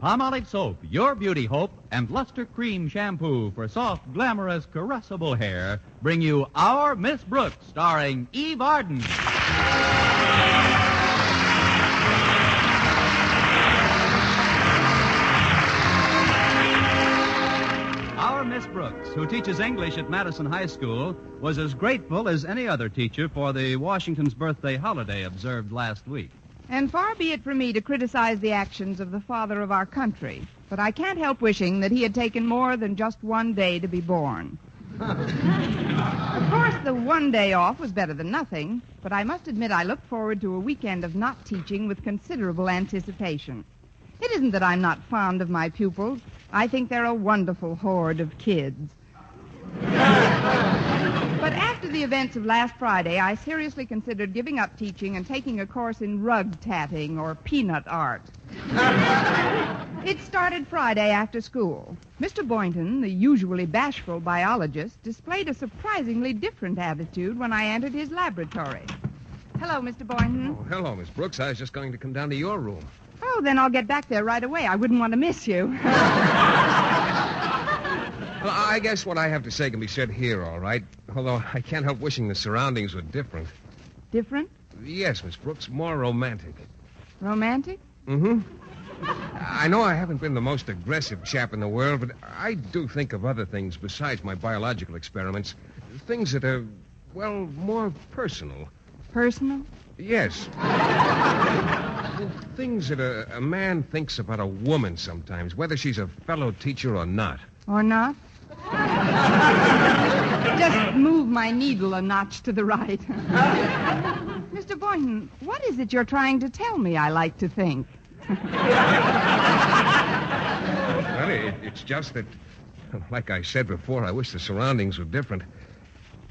Palmolive Soap, your beauty hope, and Luster Cream Shampoo for soft, glamorous, caressable hair bring you Our Miss Brooks, starring Eve Arden. Our Miss Brooks, who teaches English at Madison High School, was as grateful as any other teacher for the Washington's birthday holiday observed last week. And far be it from me to criticize the actions of the father of our country, but I can't help wishing that he had taken more than just one day to be born. Of course, the one day off was better than nothing, but I must admit I looked forward to a weekend of not teaching with considerable anticipation. It isn't that I'm not fond of my pupils. I think they're a wonderful horde of kids. But after the events of last Friday, I seriously considered giving up teaching and taking a course in rug tatting or peanut art. It started Friday after school. Mr. Boynton, the usually bashful biologist, displayed a surprisingly different attitude when I entered his laboratory. Hello, Mr. Boynton. Oh, hello, Miss Brooks. I was just going to come down to your room. Oh, then I'll get back there right away. I wouldn't want to miss you. Well, I guess what I have to say can be said here, all right. Although I can't help wishing the surroundings were different. Different? Yes, Miss Brooks, more romantic. Romantic? Mm-hmm. I know I haven't been the most aggressive chap in the world, but I do think of other things besides my biological experiments. Things that are, well, more personal. Personal? Yes. Things that a man thinks about a woman sometimes, whether she's a fellow teacher or not. Or not? Just move my needle a notch to the right. Mr. Boynton, what is it you're trying to tell me I like to think? Well, it's just that, like I said before, I wish the surroundings were different.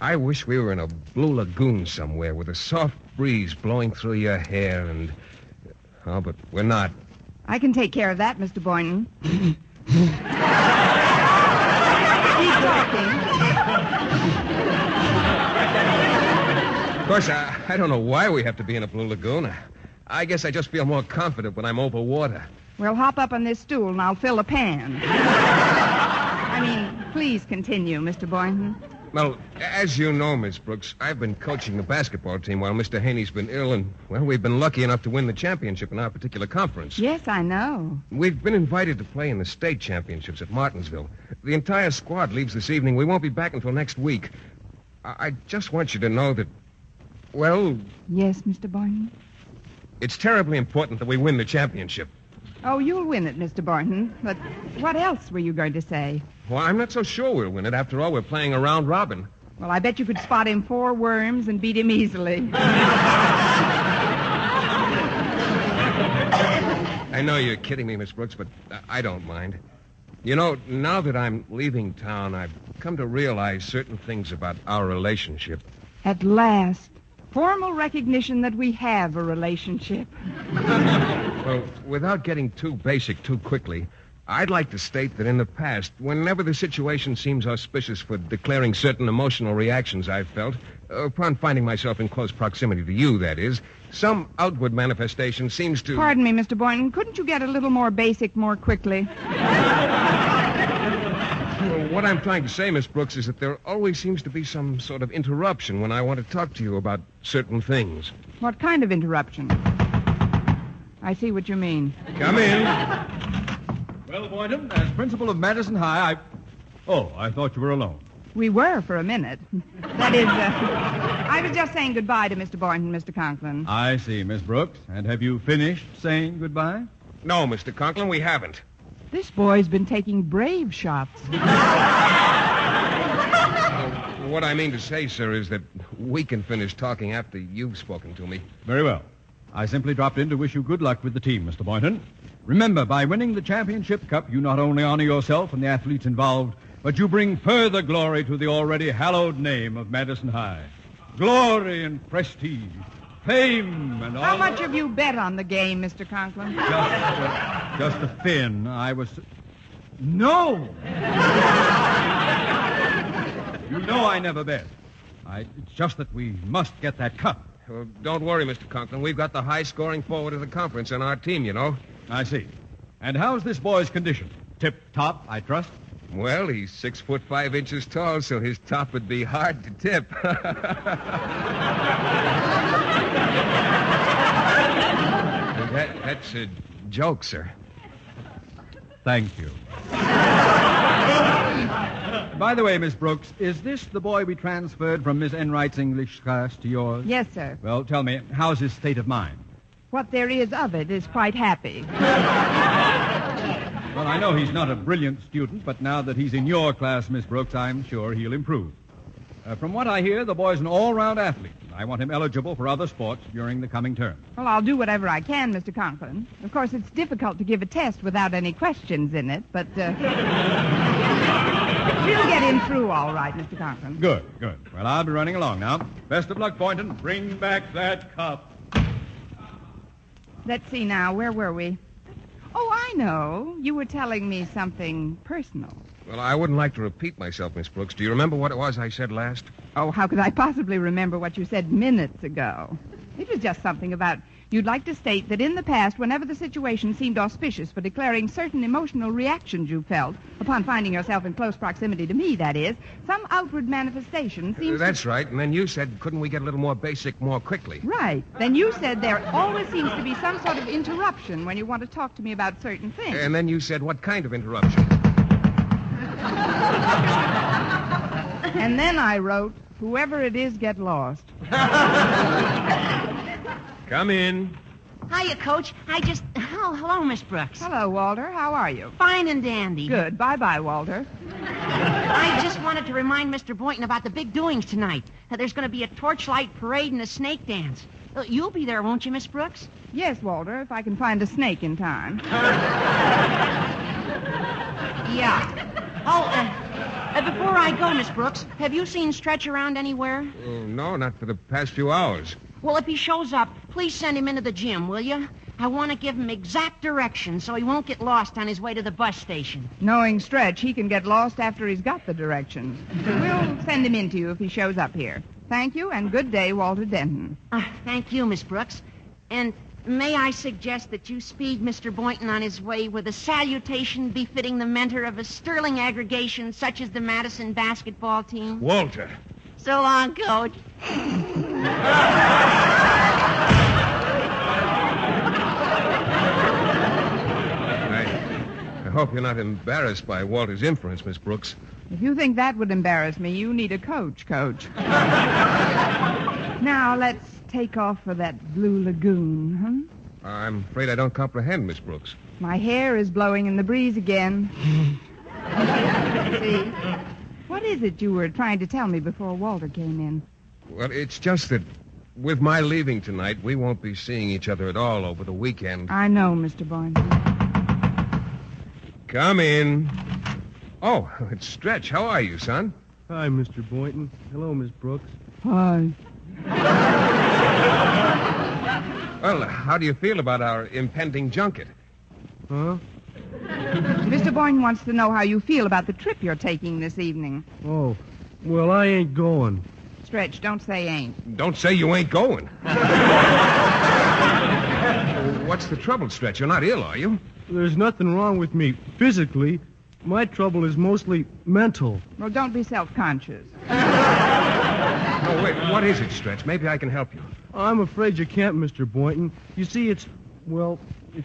I wish we were in a blue lagoon somewhere with a soft breeze blowing through your hair and... Oh, but we're not. I can take care of that, Mr. Boynton. Keep talking. Of course, I don't know why we have to be in a blue lagoon. I guess I just feel more confident when I'm over water. Well, hop up on this stool and I'll fill a pan. I mean, please continue, Mr. Boynton. Well, as you know, Miss Brooks, I've been coaching the basketball team while Mr. Haney's been ill, and, well, we've been lucky enough to win the championship in our particular conference. Yes, I know. We've been invited to play in the state championships at Martinsville. The entire squad leaves this evening. We won't be back until next week. I just want you to know that, well... Yes, Mr. Boynton? It's terribly important that we win the championship. Oh, you'll win it, Mr. Boynton. But what else were you going to say? Well, I'm not so sure we'll win it. After all, we're playing a round robin. Well, I bet you could spot him 4 worms and beat him easily. I know you're kidding me, Miss Brooks, but I don't mind. You know, now that I'm leaving town, I've come to realize certain things about our relationship. At last. Formal recognition that we have a relationship. Well, without getting too basic too quickly, I'd like to state that in the past, whenever the situation seems auspicious for declaring certain emotional reactions I've felt, upon finding myself in close proximity to you, that is, some outward manifestation seems to... Pardon me, Mr. Boynton. Couldn't you get a little more basic more quickly? Well, what I'm trying to say, Miss Brooks, is that there always seems to be some sort of interruption when I want to talk to you about certain things. What kind of interruption? I see what you mean. Come in. Well, Boynton, as principal of Madison High, I thought you were alone. We were for a minute. That is, I was just saying goodbye to Mr. Boynton, Mr. Conklin. I see, Miss Brooks. And have you finished saying goodbye? No, Mr. Conklin, we haven't. This boy's been taking brave shots. What I mean to say, sir, is that we can finish talking after you've spoken to me. Very well. I simply dropped in to wish you good luck with the team, Mr. Boynton. Remember, by winning the championship cup, you not only honor yourself and the athletes involved, but you bring further glory to the already hallowed name of Madison High. Glory and prestige, fame and all... How much have you bet on the game, Mr. Conklin? Just a fin. I was... No! You know I never bet. It's just that we must get that cup. Don't worry, Mr. Conklin. We've got the high-scoring forward of the conference on our team, you know. I see. And how's this boy's condition? Tip-top, I trust? Well, he's 6'5" tall, so his top would be hard to tip. That's a joke, sir. Thank you. By the way, Miss Brooks, is this the boy we transferred from Miss Enright's English class to yours? Yes, sir. Well, tell me, how's his state of mind? What there is of it is quite happy. Well, I know he's not a brilliant student, but now that he's in your class, Miss Brooks, I'm sure he'll improve. From what I hear, the boy's an all-round athlete. I want him eligible for other sports during the coming term. Well, I'll do whatever I can, Mr. Conklin. Of course, it's difficult to give a test without any questions in it, but we'll get him through all right, Mr. Conklin. Good. Well, I'll be running along now. Best of luck, Boynton. Bring back that cup. Let's see now. Where were we? Oh, I know. You were telling me something personal. Well, I wouldn't like to repeat myself, Miss Brooks. Do you remember what it was I said last? Oh, how could I possibly remember what you said minutes ago? It was just something about you'd like to state that in the past, whenever the situation seemed auspicious for declaring certain emotional reactions you felt upon finding yourself in close proximity to me, that is, some outward manifestation seems That's right. And then you said, couldn't we get a little more basic more quickly? Right. Then you said there always seems to be some sort of interruption when you want to talk to me about certain things. And then you said, what kind of interruption? And then I wrote, whoever it is, get lost. Come in. Hiya, Coach. Oh, hello, Miss Brooks. Hello, Walter. How are you? Fine and dandy. Good. Bye-bye, Walter. I just wanted to remind Mr. Boynton about the big doings tonight. There's going to be a torchlight parade and a snake dance. You'll be there, won't you, Miss Brooks? Yes, Walter, if I can find a snake in time. Yeah. Oh, before I go, Miss Brooks, have you seen Stretch around anywhere? No, not for the past few hours. Well, if he shows up, please send him into the gym, will you? I want to give him exact directions so he won't get lost on his way to the bus station. Knowing Stretch, he can get lost after he's got the directions. We'll send him in to you if he shows up here. Thank you, and good day, Walter Denton. Thank you, Miss Brooks. And may I suggest that you speed Mr. Boynton on his way with a salutation befitting the mentor of a sterling aggregation such as the Madison basketball team? Walter. So long, Coach. I hope you're not embarrassed by Walter's inference, Miss Brooks. If you think that would embarrass me, you need a coach. Now, let's take off for that Blue Lagoon, huh? I'm afraid I don't comprehend, Miss Brooks. My hair is blowing in the breeze again. See? What is it you were trying to tell me before Walter came in? Well, it's just that with my leaving tonight, we won't be seeing each other at all over the weekend. I know, Mr. Boynton. Come in. Oh, it's Stretch. How are you, son? Hi, Mr. Boynton. Hello, Miss Brooks. Hi. Well, how do you feel about our impending junket? Huh? Mr. Boynton wants to know how you feel about the trip you're taking this evening. Oh, well, I ain't going. Stretch, don't say ain't. Don't say you ain't going. What's the trouble, Stretch? You're not ill, are you? There's nothing wrong with me physically. My trouble is mostly mental. Well, don't be self-conscious. Oh, wait, what is it, Stretch? Maybe I can help you. I'm afraid you can't, Mr. Boynton. You see, it's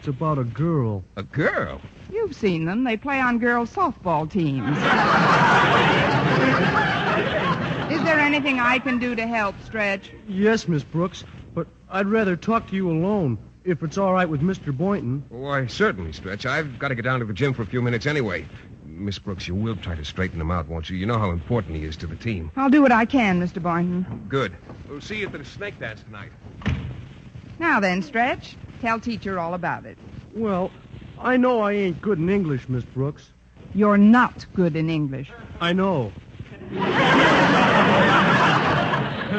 about a girl. A girl? You've seen them. They play on girls' softball teams. Is there anything I can do to help, Stretch? Yes, Miss Brooks, but I'd rather talk to you alone, if it's all right with Mr. Boynton. Why, certainly, Stretch. I've got to get down to the gym for a few minutes anyway. Miss Brooks, you will try to straighten him out, won't you? You know how important he is to the team. I'll do what I can, Mr. Boynton. Good. We'll see you at the snake dance tonight. Now then, Stretch, tell teacher all about it. Well, I know I ain't good in English, Miss Brooks. You're not good in English. I know.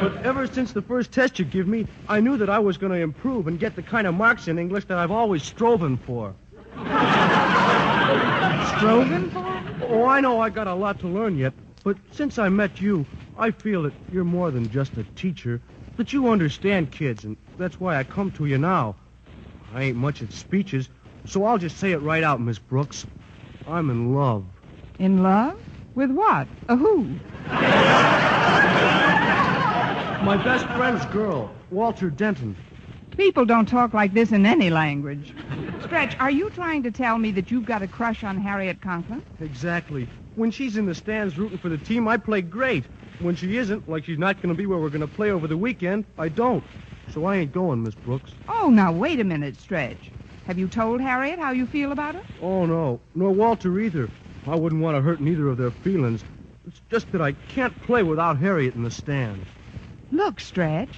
But ever since the first test you give me, I knew that I was going to improve and get the kind of marks in English that I've always striven for. Striving for? Oh, I know I got a lot to learn yet, but since I met you, I feel that you're more than just a teacher, that you understand kids, and that's why I come to you now. I ain't much at speeches, So I'll just say it right out, Miss Brooks. I'm in love. In love? With what? A who? My best friend's girl, Walter Denton. People don't talk like this in any language. Stretch, are you trying to tell me that you've got a crush on Harriet Conklin? Exactly. When she's in the stands rooting for the team, I play great. When she isn't, like she's not going to be where we're going to play over the weekend, I don't. So I ain't going, Miss Brooks. Oh, now, wait a minute, Stretch. Have you told Harriet how you feel about her? Oh, no. Nor Walter either. I wouldn't want to hurt neither of their feelings. It's just that I can't play without Harriet in the stands. Look, Stretch,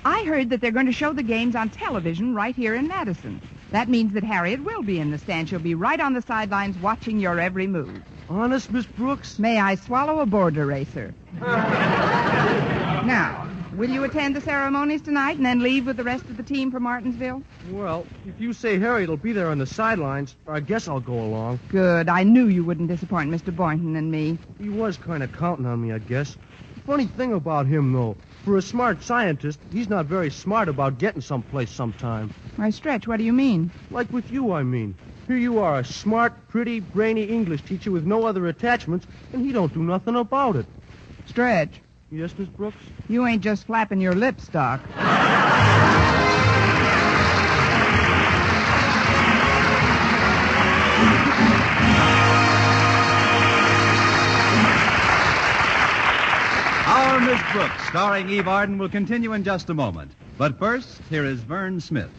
I heard that they're going to show the games on television right here in Madison. That means that Harriet will be in the stand. She'll be right on the sidelines watching your every move. Honest, Miss Brooks? May I swallow a border racer? Now, will you attend the ceremonies tonight and then leave with the rest of the team for Martinsville? Well, if you say Harriet will be there on the sidelines, I guess I'll go along. Good. I knew you wouldn't disappoint Mr. Boynton and me. He was kind of counting on me, I guess. Funny thing about him, though, for a smart scientist, he's not very smart about getting someplace sometime. Why, Stretch, what do you mean? Like with you, I mean. Here you are, a smart, pretty, brainy English teacher with no other attachments, and he don't do nothing about it. Stretch, Yes, Miss Brooks? you ain't just flapping your lips, Doc. Our Miss Brooks, starring Eve Arden, will continue in just a moment. But first, here is Vern Smith.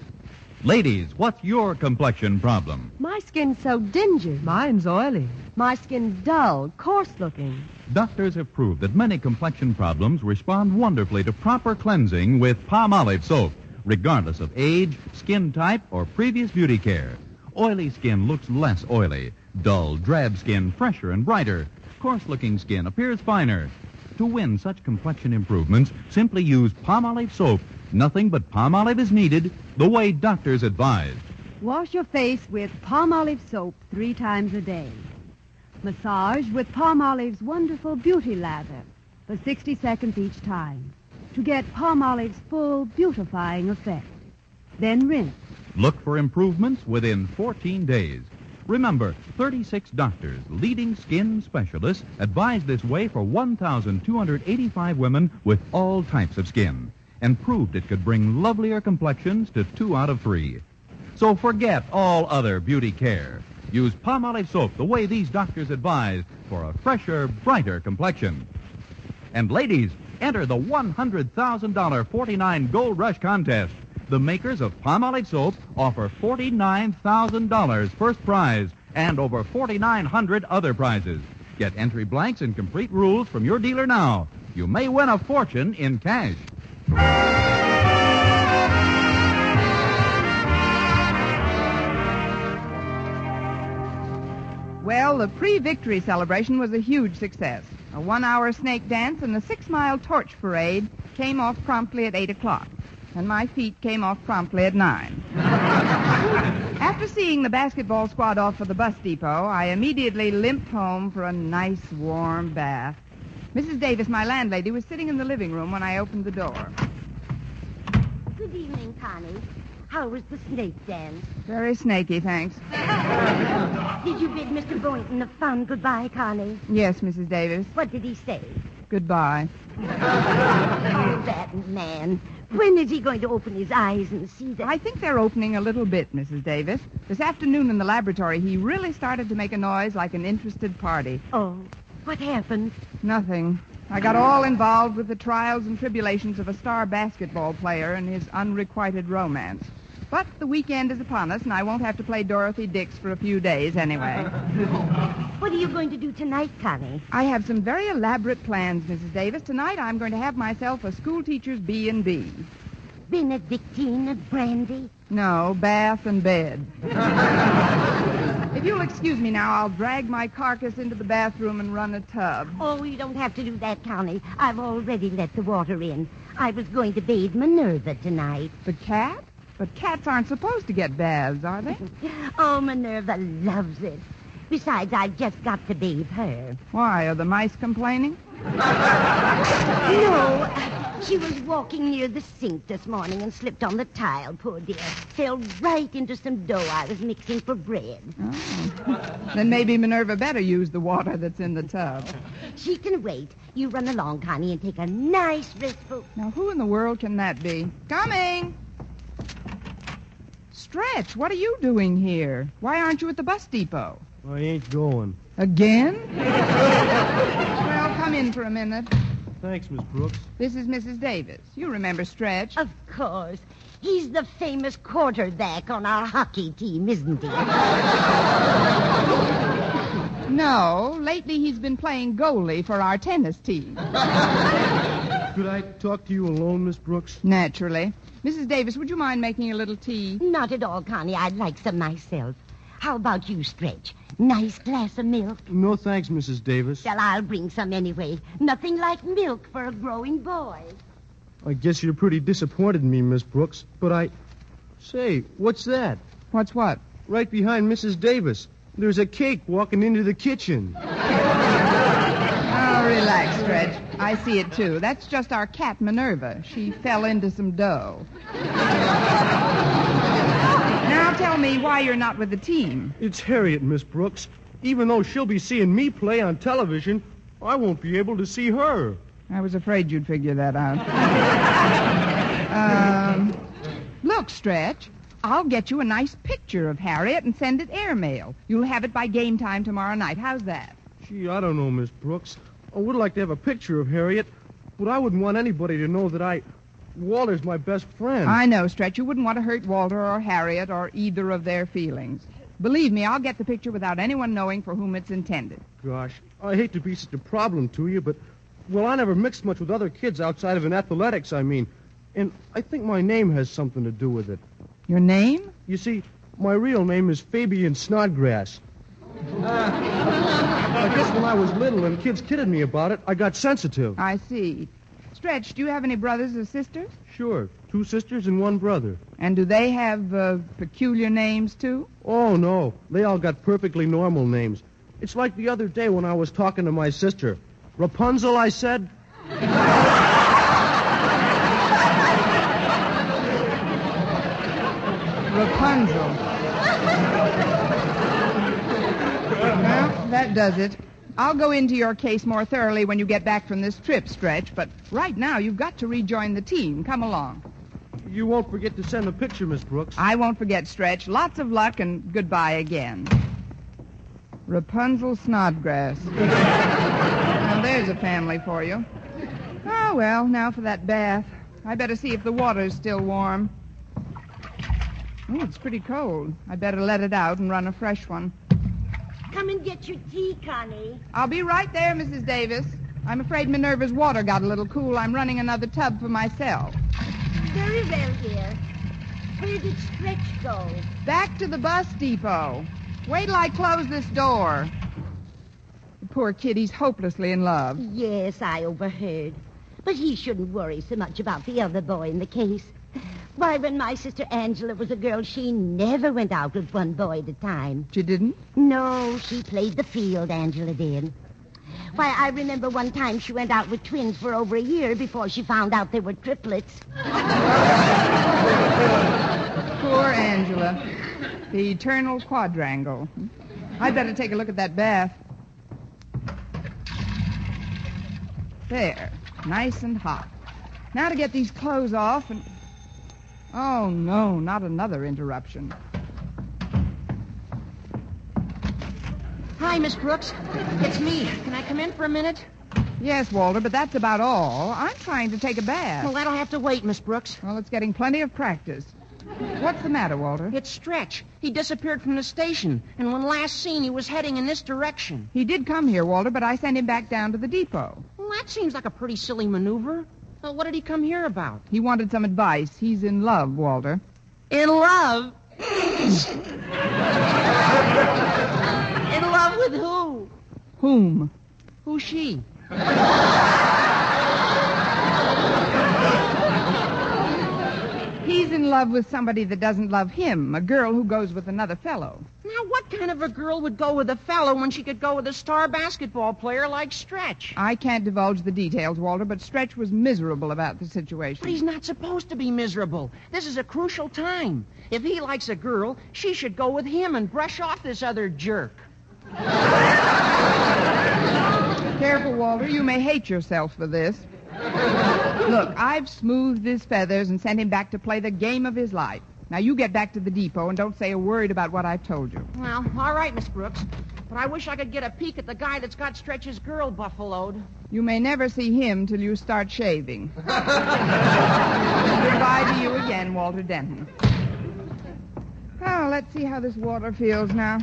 Ladies, what's your complexion problem? My skin's so dingy. Mine's oily. My skin's dull, coarse-looking. Doctors have proved that many complexion problems respond wonderfully to proper cleansing with Palmolive soap, regardless of age, skin type, or previous beauty care. Oily skin looks less oily. Dull, drab skin fresher and brighter. Coarse-looking skin appears finer. To win such complexion improvements, simply use Palmolive soap. Nothing but Palmolive is needed, the way doctors advise. Wash your face with Palmolive soap 3 times a day. Massage with Palmolive's wonderful beauty lather for 60 seconds each time to get Palmolive's full beautifying effect. Then rinse. Look for improvements within 14 days. Remember, 36 doctors, leading skin specialists, advise this way for 1,285 women with all types of skin, and proved it could bring lovelier complexions to 2 out of 3. So forget all other beauty care. Use Palmolive soap the way these doctors advise for a fresher, brighter complexion. And ladies, enter the $100,000 49 Gold Rush contest. The makers of Palmolive soap offer $49,000 first prize and over 4,900 other prizes. Get entry blanks and complete rules from your dealer now. You may win a fortune in cash. Well, the pre-victory celebration was a huge success. A 1-hour snake dance and a 6-mile torch parade came off promptly at 8 o'clock. And my feet came off promptly at 9. After seeing the basketball squad off for the bus depot, I immediately limped home for a nice, warm bath. Mrs. Davis, my landlady, was sitting in the living room when I opened the door. Good evening, Connie. How was the snake dance? Very snaky, thanks. Did you bid Mr. Boynton a fond goodbye, Connie? Yes, Mrs. Davis. What did he say? Goodbye. Oh, that man. When is he going to open his eyes and see that? I think they're opening a little bit, Mrs. Davis. This afternoon in the laboratory, he really started to make a noise like an interested party. Oh, what happened? Nothing. I got all involved with the trials and tribulations of a star basketball player and his unrequited romance. But the weekend is upon us, and I won't have to play Dorothy Dix for a few days anyway. What are you going to do tonight, Connie? I have some very elaborate plans, Mrs. Davis. Tonight I'm going to have myself a schoolteacher's B&B. Benedictine brandy? No, bath and bed. If you'll excuse me now, I'll drag my carcass into the bathroom and run a tub. Oh, you don't have to do that, Connie. I've already let the water in. I was going to bathe Minerva tonight. The cat? But cats aren't supposed to get baths, are they? Oh, Minerva loves it. Besides, I've just got to bathe her. Why, are the mice complaining? No, She was walking near the sink this morning and slipped on the tile, poor dear. Fell right into some dough I was mixing for bread. Oh. Then maybe Minerva better use the water that's in the tub. She can wait. You run along, Connie, and take a nice restful... Now, who in the world can that be? Coming! Stretch, what are you doing here? Why aren't you at the bus depot? I ain't going. Again? Well, come in for a minute. Thanks, Miss Brooks. This is Mrs. Davis. You remember Stretch? Of course. He's the famous quarterback on our hockey team, isn't he? No, lately he's been playing goalie for our tennis team. Could I talk to you alone, Miss Brooks? Naturally. Mrs. Davis, would you mind making a little tea? Not at all, Connie. I'd like some myself. How about you, Stretch? Nice glass of milk? No, thanks, Mrs. Davis. Well, I'll bring some anyway. Nothing like milk for a growing boy. I guess you're pretty disappointed in me, Miss Brooks. But Say, what's that? What's what? Right behind Mrs. Davis. There's a cake walking into the kitchen. Oh, relax, Stretch. I see it, too. That's just our cat, Minerva. She fell into some dough. Now tell me why you're not with the team. It's Harriet, Miss Brooks. Even though she'll be seeing me play on television, I won't be able to see her. I was afraid you'd figure that out. Look, Stretch, I'll get you a nice picture of Harriet and send it airmail. You'll have it by game time tomorrow night. How's that? Gee, I don't know, Miss Brooks. I would like to have a picture of Harriet, but I wouldn't want anybody to know that Walter's my best friend. I know, Stretch. You wouldn't want to hurt Walter or Harriet or either of their feelings. Believe me, I'll get the picture without anyone knowing for whom it's intended. Gosh, I hate to be such a problem to you, but, well, I never mixed much with other kids outside of in athletics, I mean. And I think my name has something to do with it. Your name? You see, my real name is Fabian Snodgrass. I guess when I was little and kids kidded me about it, I got sensitive. I see. Stretch, do you have any brothers or sisters? Sure. 2 sisters and 1 brother. And do they have peculiar names, too? Oh, no. They all got perfectly normal names. It's like the other day when I was talking to my sister. Rapunzel, I said. Rapunzel. Well, that does it. I'll go into your case more thoroughly when you get back from this trip, Stretch, but right now you've got to rejoin the team. Come along. You won't forget to send a picture, Miss Brooks. I won't forget, Stretch. Lots of luck and goodbye again. Rapunzel Snodgrass. Now, there's a family for you. Oh, well, now for that bath. I better see if the water's still warm. Oh, it's pretty cold. I better let it out and run a fresh one. Come and get your tea, Connie. I'll be right there, Mrs. Davis. I'm afraid Minerva's water got a little cool. I'm running another tub for myself. Very well, dear. Where did Stretch go? Back to the bus depot. Wait till I close this door. The poor kid, he's hopelessly in love. Yes, I overheard. But he shouldn't worry so much about the other boy in the case. Why, when my sister Angela was a girl, she never went out with one boy at a time. She didn't? No, she played the field, Angela did. Why, I remember one time she went out with twins for over a year before she found out they were triplets. Poor Angela. The eternal quadrangle. I'd better take a look at that bath. There. Nice and hot. Now to get these clothes off and... Oh, no, not another interruption. Hi, Miss Brooks. It's me. Can I come in for a minute? Yes, Walter, but that's about all. I'm trying to take a bath. Well, that'll have to wait, Miss Brooks. Well, it's getting plenty of practice. What's the matter, Walter? It's Stretch. He disappeared from the station, and when last seen, he was heading in this direction. He did come here, Walter, but I sent him back down to the depot. Well, that seems like a pretty silly maneuver. Well, what did he come here about? He wanted some advice. He's in love, Walter. In love? In love with who? Whom? Who's she? He's in love with somebody that doesn't love him, a girl who goes with another fellow. Now, what kind of a girl would go with a fellow when she could go with a star basketball player like Stretch? I can't divulge the details, Walter, but Stretch was miserable about the situation. But he's not supposed to be miserable. This is a crucial time. If he likes a girl, she should go with him and brush off this other jerk. Careful, Walter. You may hate yourself for this. Look, I've smoothed his feathers and sent him back to play the game of his life. Now, you get back to the depot and don't say a word about what I've told you. Well, all right, Miss Brooks. But I wish I could get a peek at the guy that's got Stretch's girl buffaloed. You may never see him till you start shaving. Goodbye to you again, Walter Denton. Oh, let's see how this water feels now.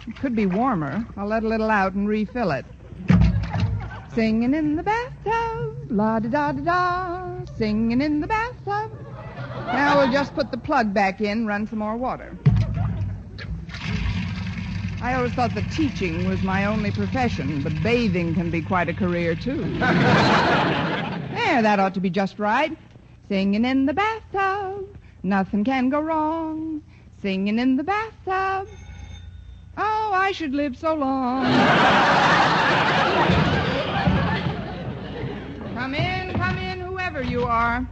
It could be warmer. I'll let a little out and refill it. Singing in the bathtub, la-da-da-da-da, singing in the bathtub. Now we'll just put the plug back in, run some more water. I always thought that teaching was my only profession, but bathing can be quite a career, too. There, that ought to be just right. Singing in the bathtub, nothing can go wrong. Singing in the bathtub, oh, I should live so long. Come in, whoever you are.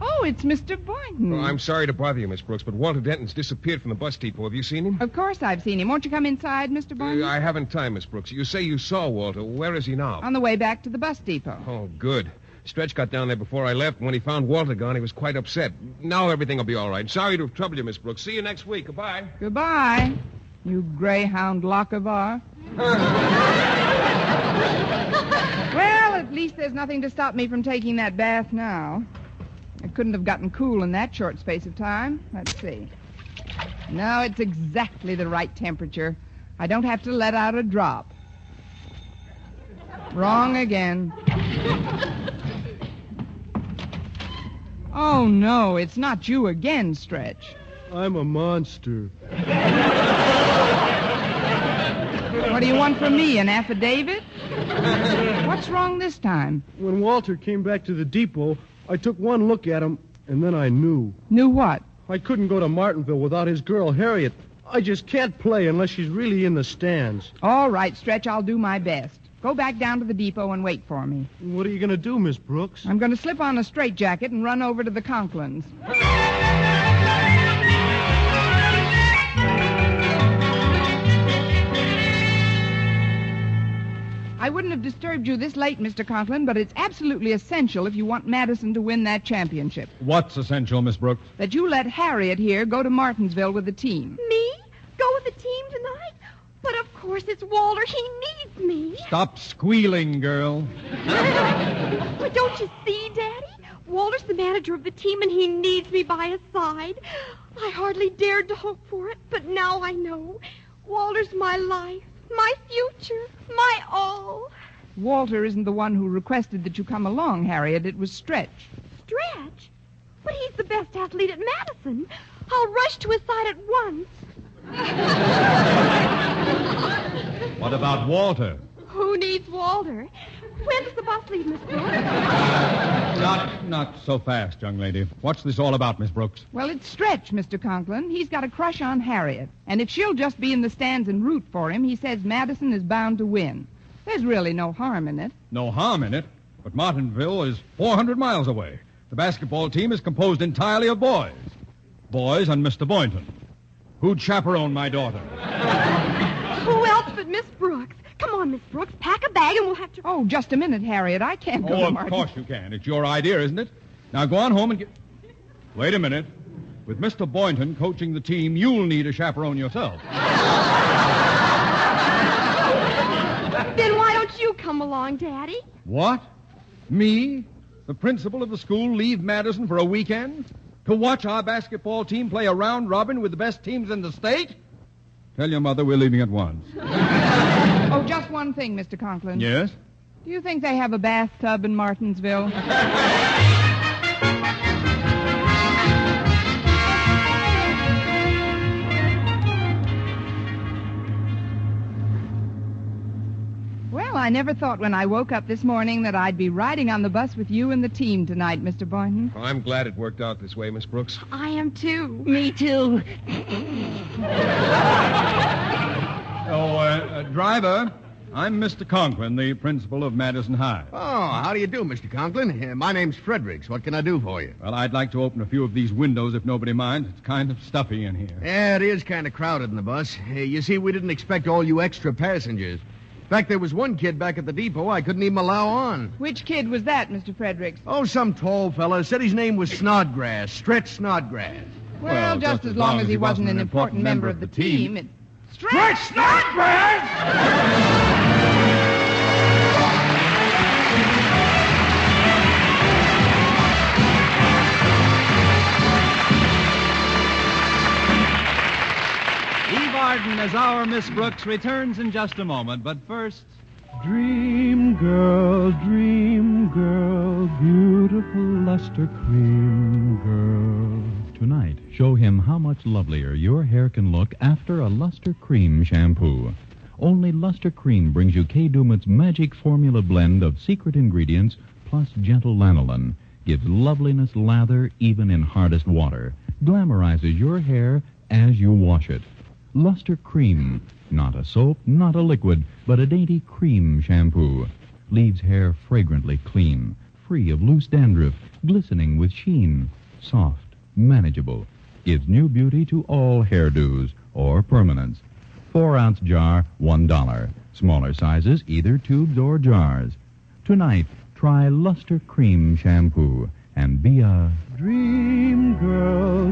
Oh, it's Mr. Boynton. Well, I'm sorry to bother you, Miss Brooks, but Walter Denton's disappeared from the bus depot. Have you seen him? Of course I've seen him. Won't you come inside, Mr. Boynton? I haven't time, Miss Brooks. You say you saw Walter. Where is he now? On the way back to the bus depot. Oh, good. Stretch got down there before I left, and when he found Walter gone, he was quite upset. Now everything will be all right. Sorry to have troubled you, Miss Brooks. See you next week. Goodbye. Goodbye, you greyhound Lochinvar. Well, at least there's nothing to stop me from taking that bath now. I couldn't have gotten cool in that short space of time. Let's see. No, it's exactly the right temperature. I don't have to let out a drop. Wrong again. Oh, no, it's not you again, Stretch. I'm a monster. What do you want from me, an affidavit? What's wrong this time? When Walter came back to the depot, I took one look at him, and then I knew. Knew what? I couldn't go to Martinsville without his girl, Harriet. I just can't play unless she's really in the stands. All right, Stretch, I'll do my best. Go back down to the depot and wait for me. What are you going to do, Miss Brooks? I'm going to slip on a straitjacket and run over to the Conklins. I wouldn't have disturbed you this late, Mr. Conklin, but it's absolutely essential if you want Madison to win that championship. What's essential, Miss Brooks? That you let Harriet here go to Martinsville with the team. Me? Go with the team tonight? But of course it's Walter. He needs me. Stop squealing, girl. But don't you see, Daddy? Walter's the manager of the team, and he needs me by his side. I hardly dared to hope for it, but now I know. Walter's my life, my future, my all. Walter isn't the one who requested that you come along, Harriet. It was Stretch. Stretch? But he's the best athlete at Madison. I'll rush to his side at once. What about Walter? Who needs Walter? When does the bus leave, Miss Brooks? Not so fast, young lady. What's this all about, Miss Brooks? Well, it's Stretch, Mr. Conklin. He's got a crush on Harriet. And if she'll just be in the stands and root for him, he says Madison is bound to win. There's really no harm in it. No harm in it, but Martinsville is 400 miles away. The basketball team is composed entirely of boys. Boys and Mr. Boynton. Who'd chaperone my daughter? Who else but Miss Brooks? Come on, Miss Brooks, pack a bag and we'll have to... Oh, just a minute, Harriet. I can't go to Of Martin. course you can. It's your idea, isn't it? Now go on home and get... Wait a minute. With Mr. Boynton coaching the team, you'll need a chaperone yourself. Then why don't you come along, Daddy? What? Me? The principal of the school leave Madison for a weekend? To watch our basketball team play a round robin with the best teams in the state? Tell your mother we're leaving at once. Oh, just one thing, Mr. Conklin. Yes? Do you think they have a bathtub in Martinsville? Well, I never thought when I woke up this morning that I'd be riding on the bus with you and the team tonight, Mr. Boynton. Oh, I'm glad it worked out this way, Miss Brooks. I am too. Me too. Driver, I'm Mr. Conklin, the principal of Madison High. Oh, how do you do, Mr. Conklin? My name's Fredericks. What can I do for you? Well, I'd like to open a few of these windows if nobody minds. It's kind of stuffy in here. Yeah, it is kind of crowded in the bus. You see, we didn't expect all you extra passengers. In fact, there was one kid back at the depot I couldn't even allow on. Which kid was that, Mr. Fredericks? Oh, some tall fella. Said his name was Snodgrass. Stretch Snodgrass. Well, just as long as he wasn't an important member of the team, it... Stretch Snodgrass! Arden as our Miss Brooks returns in just a moment, but first... Dream girl, beautiful luster cream girl. Tonight, show him how much lovelier your hair can look after a Luster Cream shampoo. Only Luster Cream brings you Kay Daumit's magic formula blend of secret ingredients plus gentle lanolin. Gives loveliness lather even in hardest water. Glamorizes your hair as you wash it. Luster Cream. Not a soap, not a liquid, but a dainty cream shampoo. Leaves hair fragrantly clean, free of loose dandruff, glistening with sheen. Soft, manageable. Gives new beauty to all hairdos or permanents. 4-ounce jar, $1. Smaller sizes, either tubes or jars. Tonight, try Luster Cream shampoo and be a Dream girl,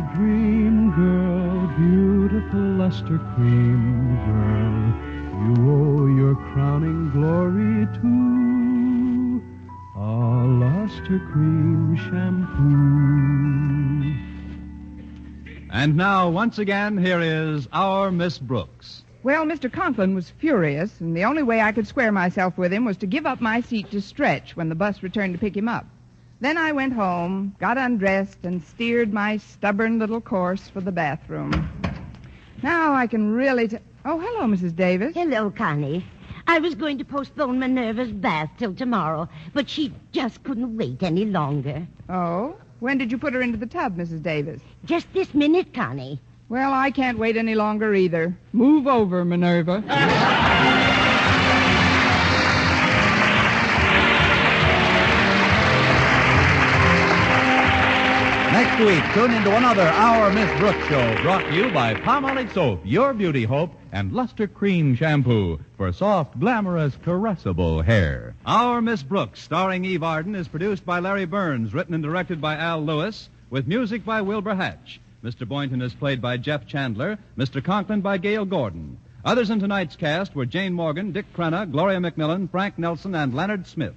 beautiful luster cream girl. You owe your crowning glory to a luster cream shampoo. And now, once again, here is our Miss Brooks. Well, Mr. Conklin was furious, and the only way I could square myself with him was to give up my seat to Stretch when the bus returned to pick him up. Then I went home, got undressed, and steered my stubborn little course for the bathroom. Now I can really... Oh, hello, Mrs. Davis. Hello, Connie. I was going to postpone Minerva's bath till tomorrow, but she just couldn't wait any longer. Oh? When did you put her into the tub, Mrs. Davis? Just this minute, Connie. Well, I can't wait any longer either. Move over, Minerva. Next week, tune into another Our Miss Brooks show brought to you by Palmolive Soap, your beauty hope, and Luster Cream Shampoo for soft, glamorous, caressable hair. Our Miss Brooks, starring Eve Arden, is produced by Larry Burns, written and directed by Al Lewis, with music by Wilbur Hatch. Mr. Boynton is played by Jeff Chandler, Mr. Conklin by Gail Gordon. Others in tonight's cast were Jane Morgan, Dick Crenna, Gloria McMillan, Frank Nelson, and Leonard Smith.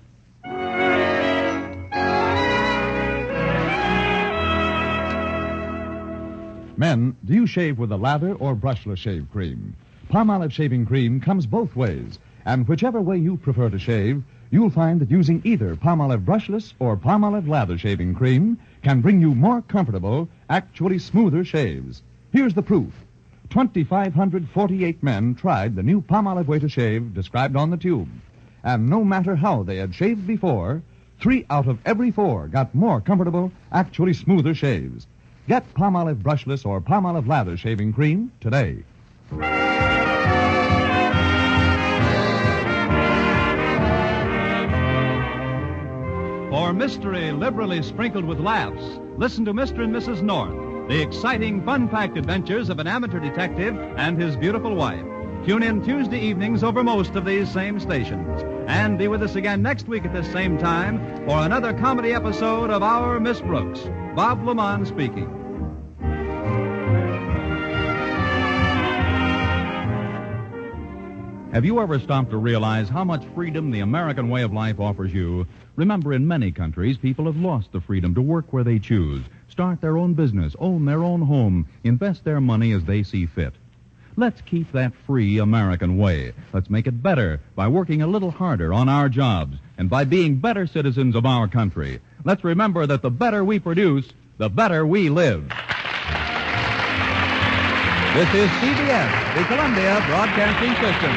Men, do you shave with a lather or brushless shave cream? Palmolive shaving cream comes both ways, and whichever way you prefer to shave, you'll find that using either Palmolive brushless or Palmolive lather shaving cream can bring you more comfortable, actually smoother shaves. Here's the proof. 2,548 men tried the new Palmolive way to shave described on the tube. And no matter how they had shaved before, 3 out of every 4 got more comfortable, actually smoother shaves. Get Palmolive brushless or Palmolive lather shaving cream today. For mystery liberally sprinkled with laughs, listen to Mr. and Mrs. North, the exciting, fun-packed adventures of an amateur detective and his beautiful wife. Tune in Tuesday evenings over most of these same stations. And be with us again next week at this same time for another comedy episode of Our Miss Brooks. Bob Lamont speaking. Have you ever stopped to realize how much freedom the American way of life offers you? Remember, in many countries, people have lost the freedom to work where they choose, start their own business, own their own home, invest their money as they see fit. Let's keep that free American way. Let's make it better by working a little harder on our jobs and by being better citizens of our country. Let's remember that the better we produce, the better we live. This is CBS, the Columbia Broadcasting System.